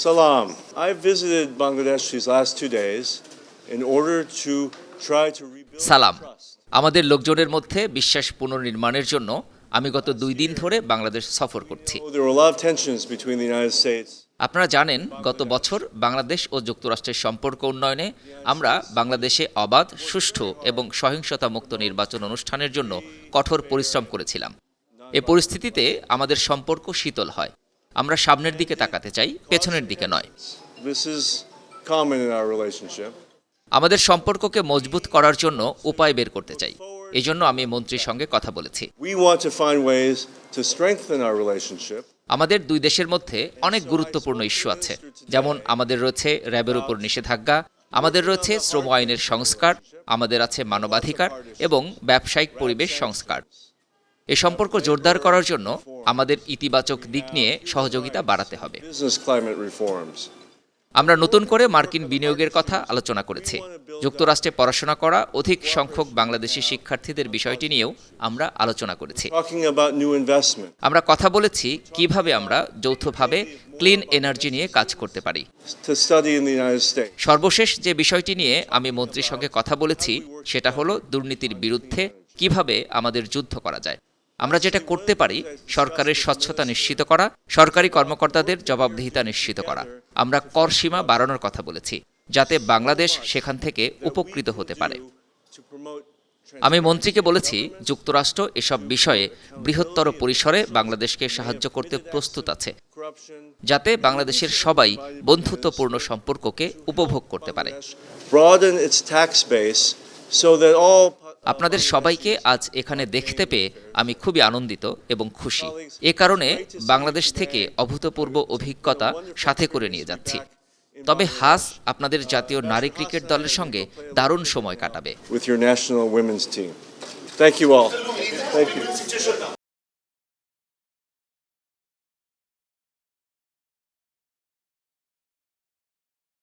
Salam. I visited Bangladesh these last 2 days in order to try to rebuild সালাম। trust. আমাদের লোকজনের মধ্যে বিশ্বাস পুনর্নির্মাণের জন্য আমি গত 2 দিন ধরে বাংলাদেশ সফর করছি। There were a lot of tensions between the United States. আপনারা জানেন, গত বছর বাংলাদেশ ও যুক্তরাষ্ট্রের সম্পর্ক উন্নয়নে আমরা বাংলাদেশে অবাধ, সুষ্ঠু এবং সহিংসতা মুক্ত নির্বাচন অনুষ্ঠানের জন্য কঠোর পরিশ্রম করেছিলাম। এ পরিস্থিতিতে আমাদের সম্পর্ক শীতল হয়। আমরা সামনের দিকে তাকাতে চাই, পেছনের দিকে নয়। This is common in our relationship. আমাদের সম্পর্ককে মজবুত করার জন্য উপায় বের করতে চাই। এজন্য আমি মন্ত্রীর সঙ্গে কথা বলেছি। We want to find ways to strengthen our relationship. আমাদের দুই দেশের মধ্যে অনেক গুরুত্বপূর্ণ ইস্যু আছে, যেমন আমাদের রয়েছে র্যাবের উপর নিষেধাজ্ঞা, আমাদের রয়েছে শ্রম আইনের সংস্কার, আমাদের আছে মানবাধিকার এবং ব্যবসায়িক পরিবেশ সংস্কার। এ সম্পর্ক জোরদার করার জন্য আমাদের ইতিবাচক দিক নিয়ে সহযোগিতা বাড়াতে হবে। Business climate reforms. আমরা নতুন করে মার্কিন বিনিয়োগের কথা আলোচনা করেছি। যুক্তরাষ্ট্রে পড়াশোনা করা অধিক সংখ্যক বাংলাদেশি শিক্ষার্থীদের বিষয়টি নিয়েও আমরা আলোচনা করেছি। Talking about new investment. আমরা কথা বলেছি কিভাবে আমরা যৌথভাবে ক্লিন এনার্জি নিয়ে কাজ করতে পারি। To study in the United States. সর্বশেষ যে বিষয়টি নিয়ে আমি মন্ত্রীর সঙ্গে কথা বলেছি সেটা হলো দুর্নীতির বিরুদ্ধে কিভাবে আমাদের যুদ্ধ করা যায়। আমরা যেটা করতে পারি, সরকারের স্বচ্ছতা নিশ্চিত করা, সরকারি কর্মকর্তাদের জবাবদিহিতা নিশ্চিত করা। আমরা কর সীমা বাড়ানোর কথা বলেছি, যাতে বাংলাদেশ সেখান থেকে উপকৃত হতে পারে। To promote আমি মন্ত্রীকে বলেছি, যুক্তরাষ্ট্র এসব বিষয়ে বৃহত্তর পরিসরে বাংলাদেশকে সাহায্য করতে প্রস্তুত আছে, corruption. যাতে বাংলাদেশের সবাই বন্ধুত্বপূর্ণ সম্পর্ককে উপভোগ করতে পারে। Broaden its tax base so that all আপনাদের সবাইকে আজ এখানে দেখতে পেয়ে আমি খুবই আনন্দিত এবং খুশি। এ কারণে বাংলাদেশ থেকে অভূতপূর্ব অভিজ্ঞতা সাথে করে নিয়ে যাচ্ছি। তবে হাস আপনাদের জাতীয় নারী ক্রিকেট দলের সঙ্গে দারুণ সময় কাটাবে। with your national women's team. Thank you all. Thank you.